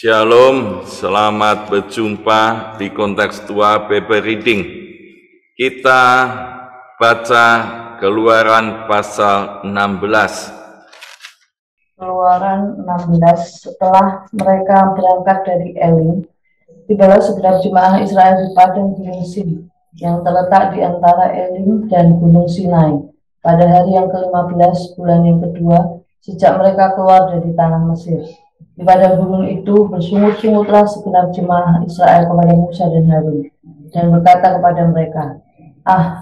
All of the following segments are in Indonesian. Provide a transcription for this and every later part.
Shalom, selamat berjumpa di kontekstual Bible Reading. Kita baca Keluaran pasal 16. Keluaran 16. Setelah mereka berangkat dari Elim, tibalah segenap jemaah Israel di padang Gunung Sin, yang terletak di antara Elim dan Gunung Sinai, pada hari yang ke-15 bulan yang kedua sejak mereka keluar dari tanah Mesir. Di padang gunung itu bersungut-sungutlah segenap jemaah Israel kepada Musa dan Harun, dan berkata kepada mereka,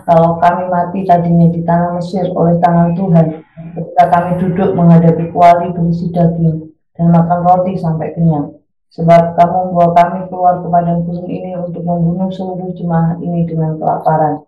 kalau kami mati tadinya di tanah Mesir oleh tangan Tuhan, ketika kami duduk menghadapi kuali berisi daging dan makan roti sampai kenyang. Sebab kamu membawa kami keluar ke padang gurun ini untuk membunuh seluruh jemaah ini dengan kelaparan.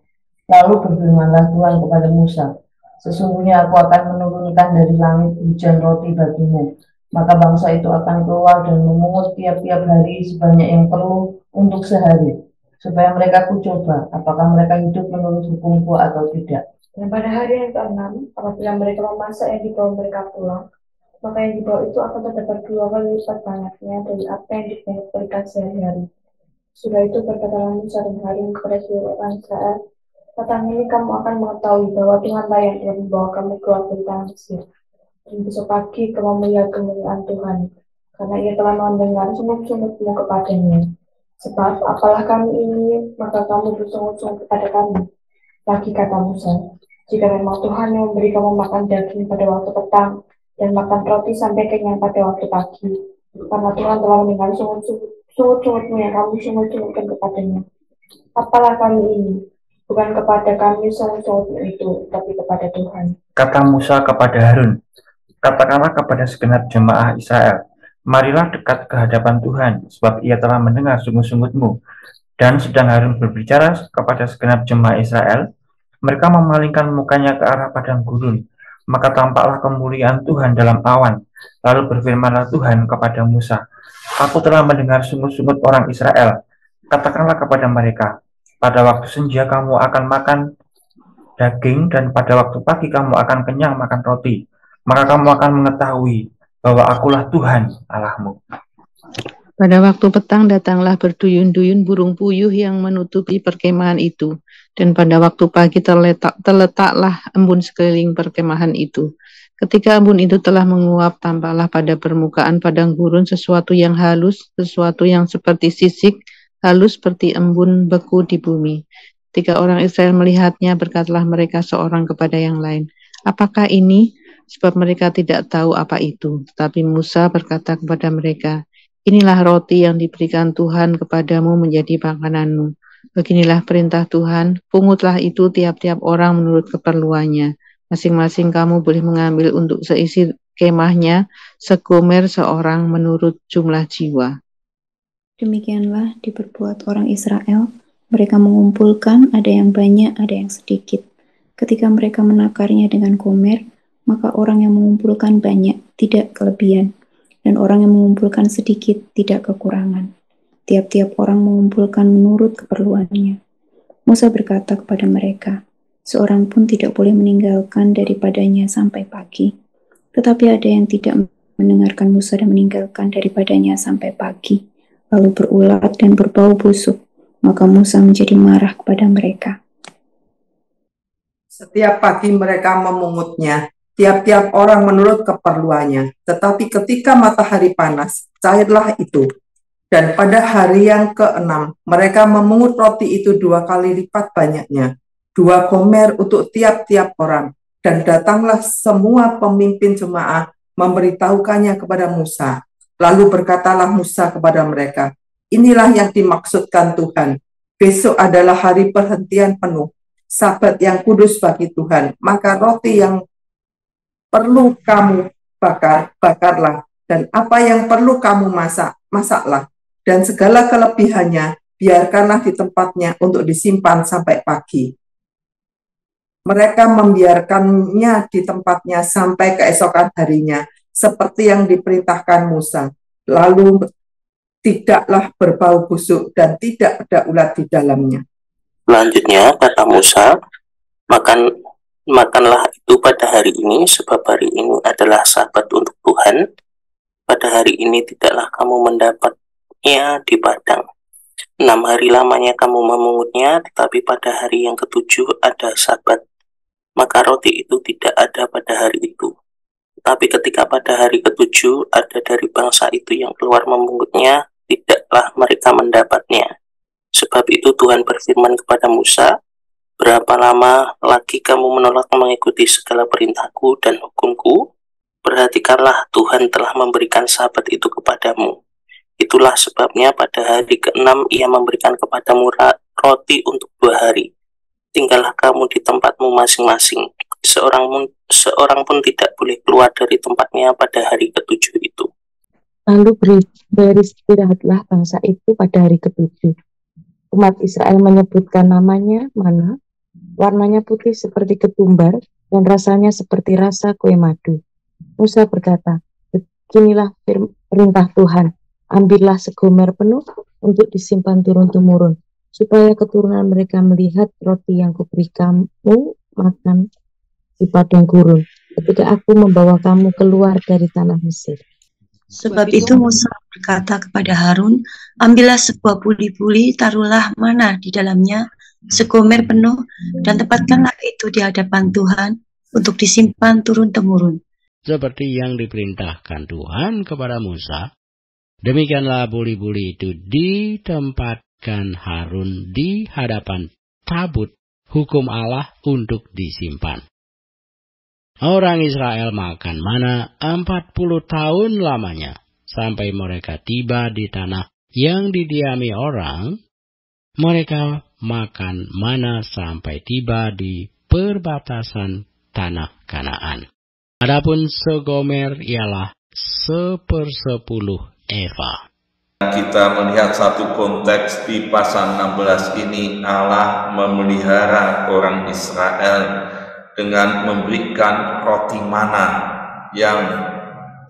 Lalu berfirmanlah Tuhan kepada Musa, sesungguhnya aku akan menurunkan dari langit hujan roti bagimu. Maka bangsa itu akan keluar dan memungut tiap-tiap hari sebanyak yang perlu untuk sehari, supaya mereka kucoba apakah mereka hidup menurut hukumku atau tidak. Dan pada hari yang ke-6, apabila mereka memasak yang dibawa mereka pulang, maka yang dibawa itu akan terdapat 2 kali lipat banyaknya dari apa yang diberikan sehari-hari. Sudah itu berkatalah Musa dan Harun kepada seluruh orang Israel, petang ini kamu akan mengetahui bahwa Tuhanlah yang telah membawa kamu keluar dari tanah Mesir. Dan besok pagi kamu melihat kemuliaan Tuhan, karena ia telah mendengar sungut-sungutmu kepadanya. Sebab apalah kami ini, maka kamu bersungut-sungut kepada kami. Lagi kata Musa, jika memang Tuhan yang memberi kamu makan daging pada waktu petang, dan makan roti sampai kenyang pada waktu pagi, karena Tuhan telah mendengar sungut-sungutmu yang kamu sungut-sungutkan kepadanya. Apalah kami ini, bukan kepada kami sungut-sungutmu itu, tapi kepada Tuhan. Kata Musa kepada Harun, katakanlah kepada segenap jemaah Israel, marilah dekat ke hadapan Tuhan, sebab ia telah mendengar sungut-sungutmu. Dan sedang Harun berbicara kepada segenap jemaah Israel, mereka memalingkan mukanya ke arah padang gurun. Maka tampaklah kemuliaan Tuhan dalam awan. Lalu berfirmanlah Tuhan kepada Musa, aku telah mendengar sungut-sungut orang Israel. Katakanlah kepada mereka, pada waktu senja kamu akan makan daging, dan pada waktu pagi kamu akan kenyang makan roti. Maka kamu akan mengetahui bahwa akulah Tuhan Allahmu. Pada waktu petang datanglah berduyun-duyun burung puyuh yang menutupi perkemahan itu, dan pada waktu pagi terletaklah embun sekeliling perkemahan itu. Ketika embun itu telah menguap, tampaklah pada permukaan padang gurun sesuatu yang halus, sesuatu yang seperti sisik, halus seperti embun beku di bumi. Ketika orang Israel melihatnya, berkatalah mereka seorang kepada yang lain, apakah ini? Sebab mereka tidak tahu apa itu. Tetapi Musa berkata kepada mereka, inilah roti yang diberikan Tuhan kepadamu menjadi makananmu. Beginilah perintah Tuhan, pungutlah itu tiap-tiap orang menurut keperluannya. Masing-masing kamu boleh mengambil untuk seisi kemahnya segomer seorang menurut jumlah jiwa. Demikianlah diperbuat orang Israel. Mereka mengumpulkan, ada yang banyak, ada yang sedikit. Ketika mereka menakarnya dengan gomer, maka orang yang mengumpulkan banyak tidak kelebihan, dan orang yang mengumpulkan sedikit tidak kekurangan. Tiap-tiap orang mengumpulkan menurut keperluannya. Musa berkata kepada mereka, seorang pun tidak boleh meninggalkan daripadanya sampai pagi. Tetapi ada yang tidak mendengarkan Musa dan meninggalkan daripadanya sampai pagi, lalu berulat dan berbau busuk. Maka Musa menjadi marah kepada mereka. Setiap pagi mereka memungutnya, tiap-tiap orang menurut keperluannya. Tetapi ketika matahari panas, cairlah itu. Dan pada hari yang ke-6, mereka memungut roti itu 2 kali lipat banyaknya, 2 gomer untuk tiap-tiap orang. Dan datanglah semua pemimpin jemaah memberitahukannya kepada Musa. Lalu berkatalah Musa kepada mereka, inilah yang dimaksudkan Tuhan. Besok adalah hari perhentian penuh, Sabat yang kudus bagi Tuhan. Maka roti yang perlu kamu bakar, bakarlah. Dan apa yang perlu kamu masak, masaklah. Dan segala kelebihannya, biarkanlah di tempatnya untuk disimpan sampai pagi. Mereka membiarkannya di tempatnya sampai keesokan harinya, seperti yang diperintahkan Musa. Lalu tidaklah berbau busuk dan tidak ada ulat di dalamnya. Selanjutnya kata Musa, makanlah itu pada hari ini, sebab hari ini adalah Sabat untuk Tuhan. pada hari ini tidaklah kamu mendapatnya di padang. 6 hari lamanya kamu memungutnya, tetapi pada hari yang ke-7 ada Sabat. Maka roti itu tidak ada pada hari itu. Tapi ketika pada hari ke-7 ada dari bangsa itu yang keluar memungutnya, tidaklah mereka mendapatnya. Sebab itu Tuhan berfirman kepada Musa, berapa lama lagi kamu menolak mengikuti segala perintahku dan hukumku? Perhatikanlah, Tuhan telah memberikan Sabat itu kepadamu. Itulah sebabnya pada hari ke-6 ia memberikan kepadamu roti untuk 2 hari. Tinggallah kamu di tempatmu masing-masing. Seorang pun tidak boleh keluar dari tempatnya pada hari ke-7 itu. Lalu beristirahatlah bangsa itu pada hari ke-7. Umat Israel menyebutkan namanya Mana. Warnanya putih seperti ketumbar dan rasanya seperti rasa kue madu. Musa berkata, beginilah perintah Tuhan, ambillah segomer penuh untuk disimpan turun-temurun, supaya keturunan mereka melihat roti yang kuberi kamu makan di padang gurun, ketika aku membawa kamu keluar dari tanah Mesir. Sebab itu Musa berkata kepada Harun, ambillah sebuah buli-buli, taruhlah mana di dalamnya, segomer penuh, dan tempatkanlah itu di hadapan Tuhan untuk disimpan turun-temurun. Seperti yang diperintahkan Tuhan kepada Musa, demikianlah buli-buli itu ditempatkan Harun di hadapan tabut hukum Allah untuk disimpan. Orang Israel makan mana 40 tahun lamanya, sampai mereka tiba di tanah yang didiami orang. Mereka makan mana sampai tiba di perbatasan tanah Kanaan. Adapun segomer ialah 1/10 eva. Kita melihat satu konteks di pasal 16 ini, Allah memelihara orang Israel dengan memberikan roti mana yang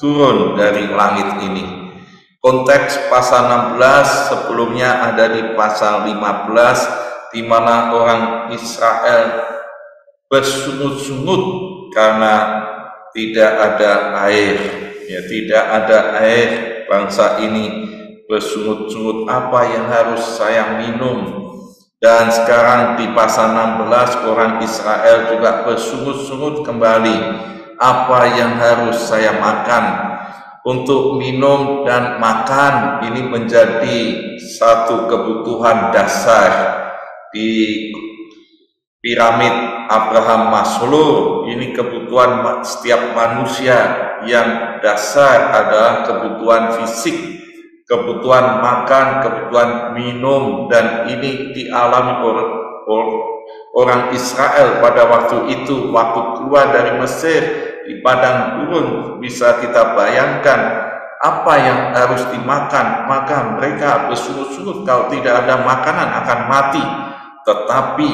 turun dari langit ini. Konteks pasal 16 sebelumnya ada di pasal 15, di mana orang Israel bersungut-sungut karena tidak ada air. Ya, tidak ada air, bangsa ini bersungut-sungut, apa yang harus saya minum? Dan sekarang di pasal 16 orang Israel juga bersungut-sungut kembali, apa yang harus saya makan? Untuk minum dan makan ini menjadi satu kebutuhan dasar di piramid Abraham Maslow. Ini kebutuhan setiap manusia yang dasar adalah kebutuhan fisik, kebutuhan makan, kebutuhan minum, dan ini dialami orang Israel pada waktu itu, waktu keluar dari Mesir di padang gurun. Bisa kita bayangkan apa yang harus dimakan, maka mereka bersungut-sungut kalau tidak ada makanan akan mati. Tetapi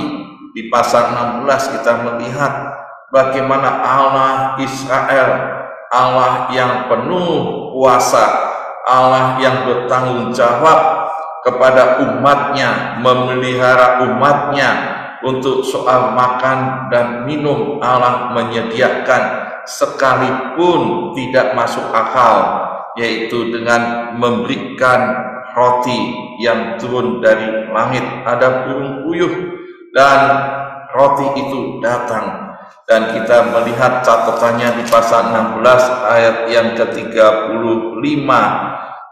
di pasal 16 kita melihat bagaimana Allah Israel, Allah yang penuh kuasa, Allah yang bertanggung jawab kepada umatnya, memelihara umatnya untuk soal makan dan minum. Allah menyediakan sekalipun tidak masuk akal, yaitu dengan memberikan roti yang turun dari langit. Ada burung puyuh dan roti itu datang. Dan kita melihat catatannya di pasal 16 ayat yang ke-35.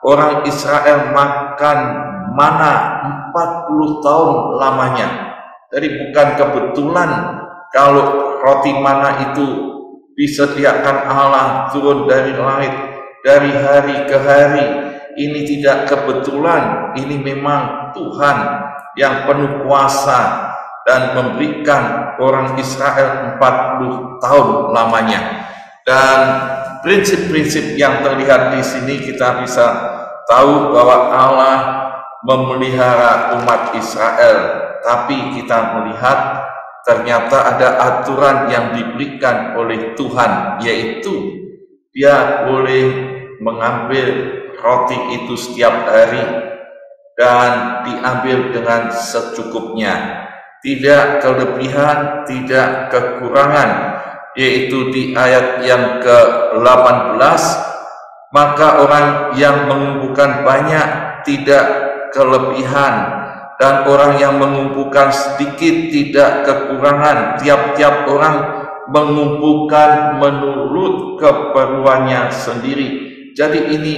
Orang Israel makan mana 40 tahun lamanya. Jadi bukan kebetulan kalau roti mana itu disediakan Allah turun dari langit dari hari ke hari. Ini tidak kebetulan, ini memang Tuhan yang penuh kuasa dan memberikan orang Israel 40 tahun lamanya. Dan prinsip-prinsip yang terlihat di sini kita bisa tahu bahwa Allah memelihara umat Israel, tapi kita melihat ternyata ada aturan yang diberikan oleh Tuhan, yaitu dia boleh mengambil roti itu setiap hari dan diambil dengan secukupnya, tidak kelebihan, tidak kekurangan. Yaitu di ayat yang ke-18, maka orang yang mengumpulkan banyak tidak kelebihan, dan orang yang mengumpulkan sedikit tidak kekurangan. Tiap-tiap orang mengumpulkan menurut keperluannya sendiri. Jadi ini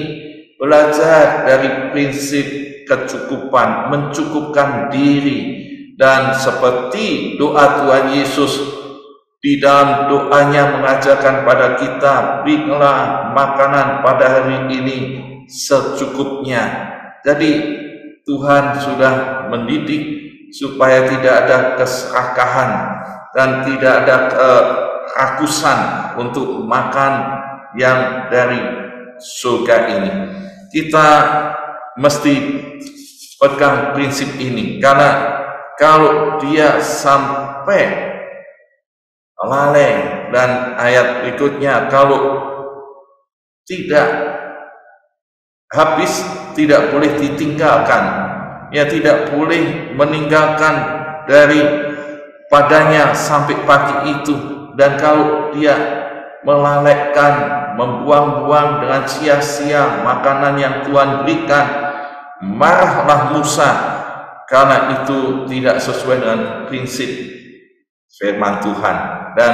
belajar dari prinsip kecukupan, mencukupkan diri. Dan seperti doa Tuhan Yesus di dalam doanya mengajarkan pada kita, berilah makanan pada hari ini secukupnya. Jadi Tuhan sudah mendidik supaya tidak ada keserakahan dan tidak ada kerakusan untuk makan yang dari surga ini. Kita mesti pegang prinsip ini, karena kalau dia sampai lalai, dan ayat berikutnya, kalau tidak habis tidak boleh ditinggalkan, ya tidak boleh meninggalkan dari padanya sampai pagi itu. Dan kalau dia melalaikan, membuang-buang dengan sia-sia makanan yang Tuhan berikan, marahlah Musa, karena itu tidak sesuai dengan prinsip firman Tuhan. Dan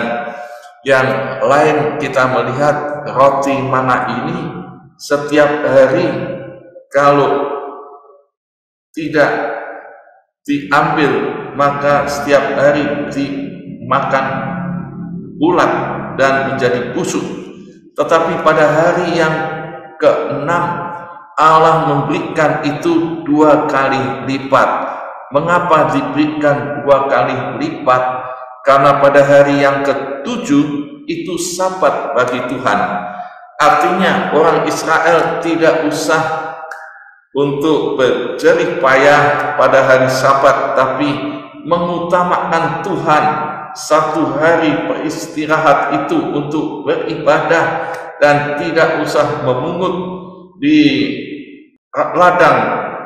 yang lain, kita melihat roti mana ini setiap hari kalau tidak diambil, maka setiap hari dimakan ulat dan menjadi busuk. Tetapi pada hari yang ke-6 Allah memberikan itu 2 kali lipat. Mengapa diberikan 2 kali lipat? Karena pada hari yang ke-7 itu Sabat bagi Tuhan. Artinya orang Israel tidak usah untuk berjerih payah pada hari Sabat, tapi mengutamakan Tuhan. 1 hari beristirahat itu untuk beribadah dan tidak usah memungut di ladang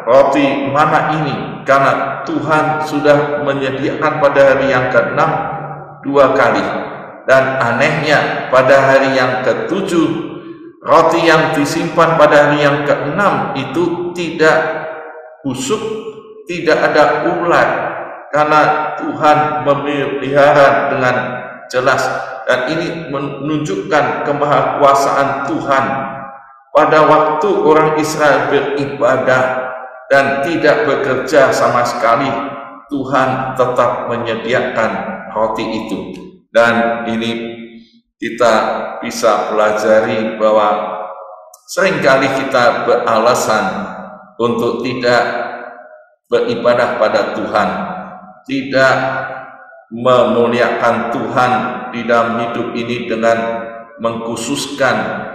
roti mana ini, karena Tuhan sudah menyediakan pada hari yang ke-6 2 kali. Dan anehnya pada hari yang ke-7 roti yang disimpan pada hari yang ke-6 itu tidak busuk, tidak ada ulat, karena Tuhan memelihara dengan jelas. Dan ini menunjukkan kemahakuasaan Tuhan. Pada waktu orang Israel beribadah dan tidak bekerja sama sekali, Tuhan tetap menyediakan roti itu. Dan ini kita bisa pelajari bahwa seringkali kita beralasan untuk tidak beribadah pada Tuhan, tidak memuliakan Tuhan di dalam hidup ini dengan mengkhususkan,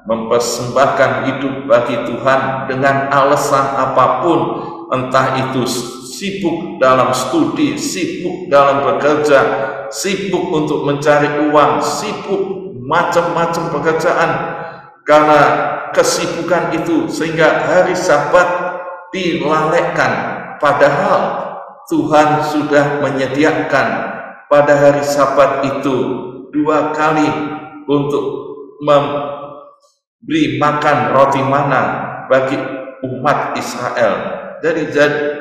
mempersembahkan hidup bagi Tuhan dengan alasan apapun, entah itu sibuk dalam studi, sibuk dalam bekerja, sibuk untuk mencari uang, sibuk macam-macam pekerjaan. Karena kesibukan itu sehingga hari Sabat dilalaikan, padahal Tuhan sudah menyediakan pada hari Sabat itu 2 kali untuk memberi makan roti mana bagi umat Israel. Jadi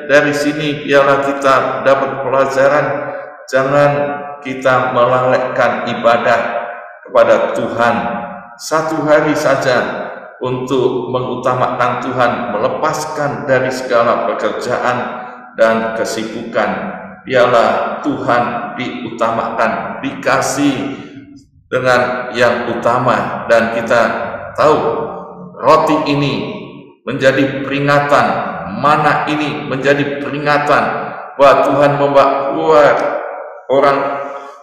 dari sini biarlah kita dapat pelajaran, jangan kita melalaikan ibadah kepada Tuhan 1 hari saja untuk mengutamakan Tuhan, melepaskan dari segala pekerjaan dan kesibukan. Biarlah Tuhan diutamakan, dikasih dengan yang utama. Dan kita tahu roti ini menjadi peringatan, mana ini menjadi peringatan bahwa Tuhan membawa keluar orang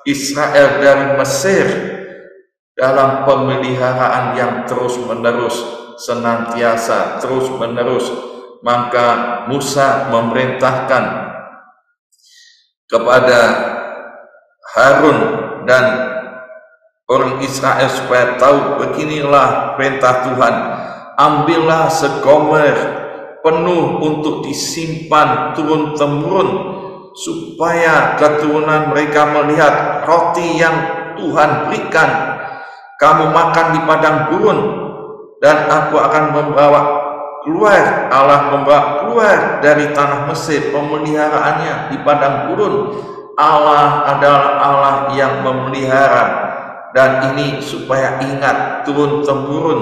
Israel dari Mesir dalam pemeliharaan yang terus-menerus, senantiasa terus-menerus. Maka Musa memerintahkan kepada Harun dan orang Israel supaya tahu, beginilah perintah Tuhan, ambillah segomer penuh untuk disimpan turun-temurun, supaya keturunan mereka melihat roti yang Tuhan berikan. Kamu makan di padang gurun, Dan aku akan membawa keluar, Allah membawa keluar dari tanah Mesir pemeliharaannya di padang gurun. Allah adalah Allah yang memelihara, dan ini supaya ingat turun-temurun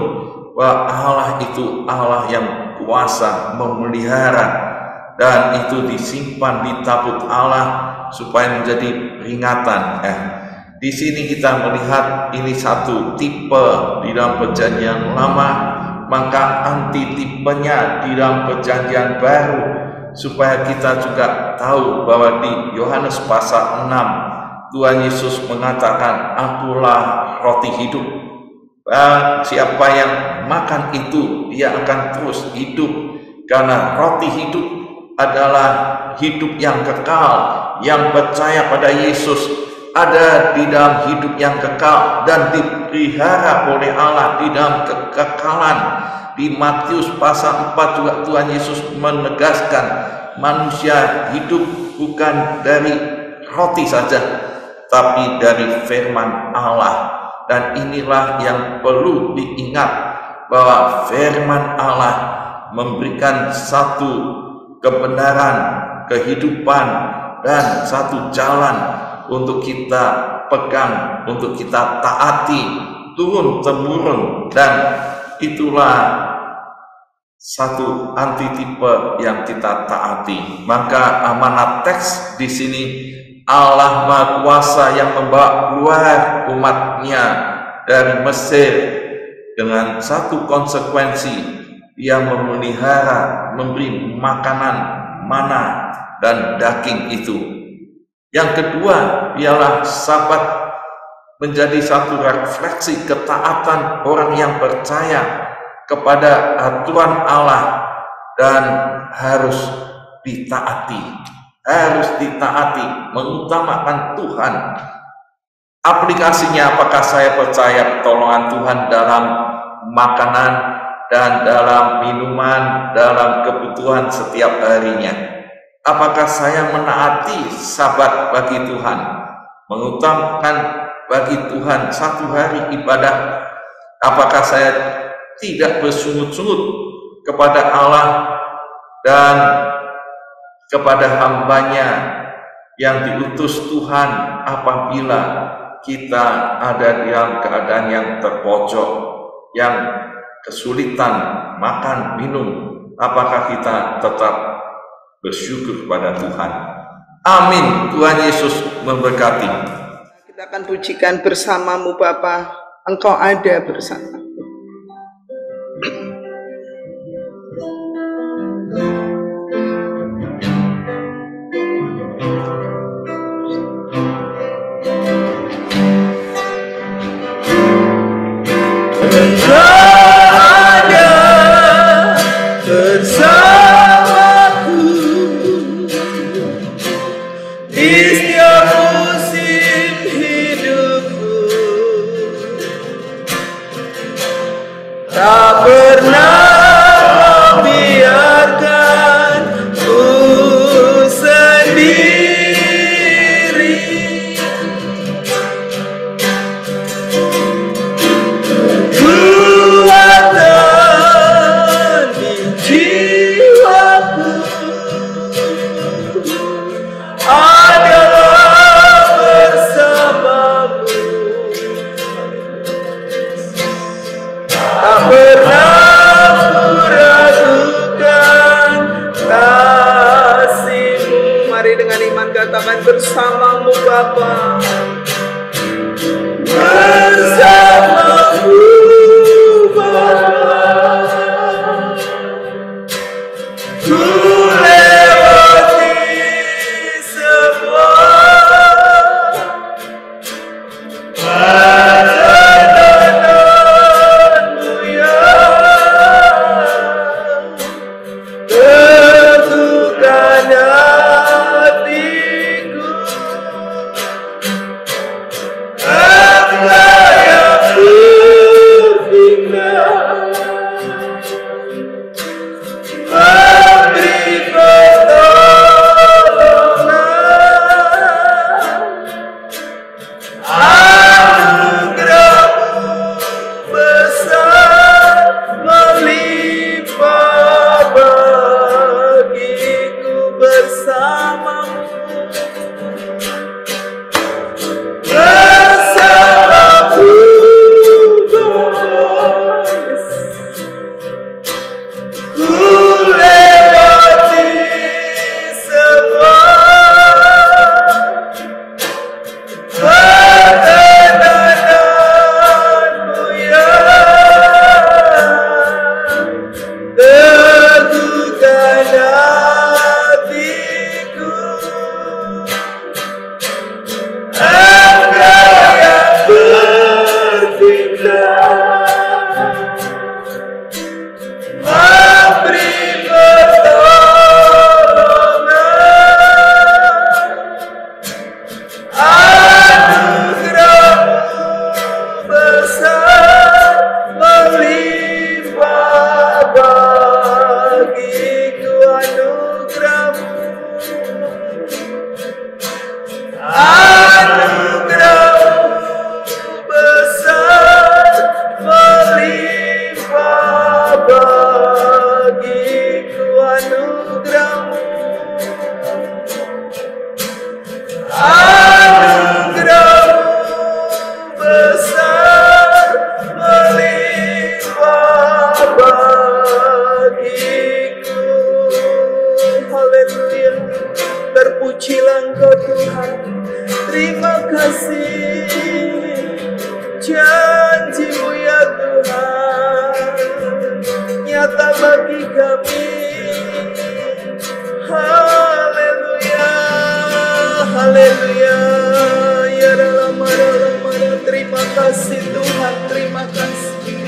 bahwa Allah itu Allah yang kuasa memelihara, dan itu disimpan di tabut Allah supaya menjadi peringatan. Di sini kita melihat ini satu tipe di dalam perjanjian lama, maka antitipenya di dalam perjanjian baru, supaya kita juga tahu bahwa di Yohanes pasal 6 Tuhan Yesus mengatakan, akulah roti hidup. Siapa yang makan itu dia akan terus hidup, karena roti hidup adalah hidup yang kekal. Yang percaya pada Yesus ada di dalam hidup yang kekal dan dipelihara oleh Allah di dalam kekekalan. Di Matius pasal 4 juga Tuhan Yesus menegaskan manusia hidup bukan dari roti saja, tapi dari firman Allah. Dan inilah yang perlu diingat, bahwa firman Allah memberikan satu kebenaran, kehidupan, dan satu jalan untuk kita pegang, untuk kita taati turun-temurun. Dan itulah satu antitipe yang kita taati. Maka amanat teks di sini, Allah Maha Kuasa yang membawa keluar umatnya dari Mesir dengan satu konsekuensi, Dia memelihara, memberi makanan, mana, dan daging itu. Yang kedua ialah Sabat menjadi satu refleksi ketaatan orang yang percaya kepada aturan Allah dan harus ditaati, mengutamakan Tuhan. Aplikasinya, apakah saya percaya pertolongan Tuhan dalam makanan dan dalam minuman, dalam kebutuhan setiap harinya? Apakah saya menaati Sabat bagi Tuhan, mengutamakan bagi Tuhan satu hari ibadah? Apakah saya tidak bersungut-sungut kepada Allah dan kepada hambanya yang diutus Tuhan apabila kita ada dalam keadaan yang terpojok, yang kesulitan makan, minum? Apakah kita tetap bersyukur pada Tuhan? Amin. Tuhan Yesus memberkati. Kita akan pujikan bersamamu Bapa, Engkau ada bersama. Bersamamu Bapa, bersamamu Bapa, ku lewati semua perjalananmu yang tentukannya. bagi kami. Haleluya, haleluya. Ya dalam terima kasih Tuhan, terima kasih.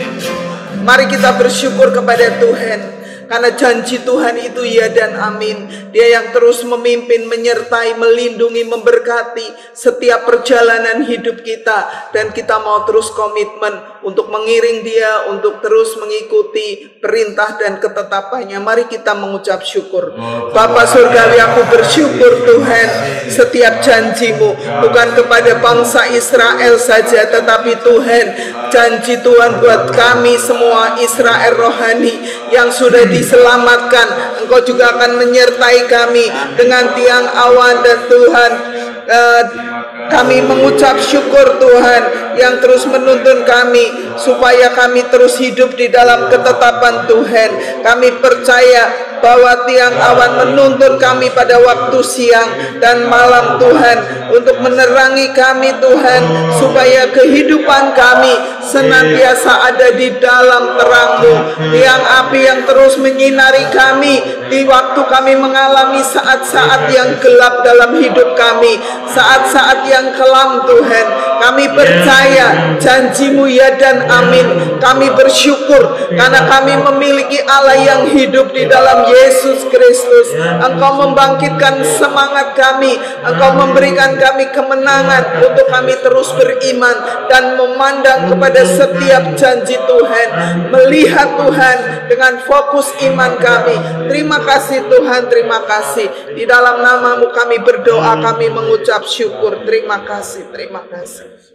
Mari kita bersyukur kepada Tuhan. Karena janji Tuhan itu ya dan amin. Dia yang terus memimpin, menyertai, melindungi, memberkati setiap perjalanan hidup kita. Dan kita mau terus komitmen untuk mengiring Dia, untuk terus mengikuti perintah dan ketetapannya. Mari kita mengucap syukur. Bapa Surgawi, aku bersyukur Tuhan, setiap janji-Mu bukan kepada bangsa Israel saja, tetapi Tuhan, janji Tuhan buat kami semua Israel rohani yang sudah diselamatkan. Engkau juga akan menyertai kami dengan tiang awan. Dan Tuhan, kami mengucap syukur Tuhan yang terus menuntun kami supaya kami terus hidup di dalam ketetapan Tuhan. Kami percaya bahwa tiang awan menuntun kami pada waktu siang dan malam Tuhan, untuk menerangi kami Tuhan, supaya kehidupan kami senantiasa ada di dalam terang-Mu. Tiang api yang terus menyinari kami di waktu kami mengalami saat-saat yang gelap dalam hidup kami, saat-saat yang kelam Tuhan. Kami percaya janji-Mu ya dan amin. Kami bersyukur karena kami memiliki Allah yang hidup di dalam Yesus Kristus. Engkau membangkitkan semangat kami, Engkau memberikan kami kemenangan untuk kami terus beriman dan memandang kepada setiap janji Tuhan, melihat Tuhan dengan fokus iman kami. Terima kasih Tuhan, terima kasih. Di dalam nama-Mu kami berdoa, kami mengucap syukur. Terima kasih, terima kasih.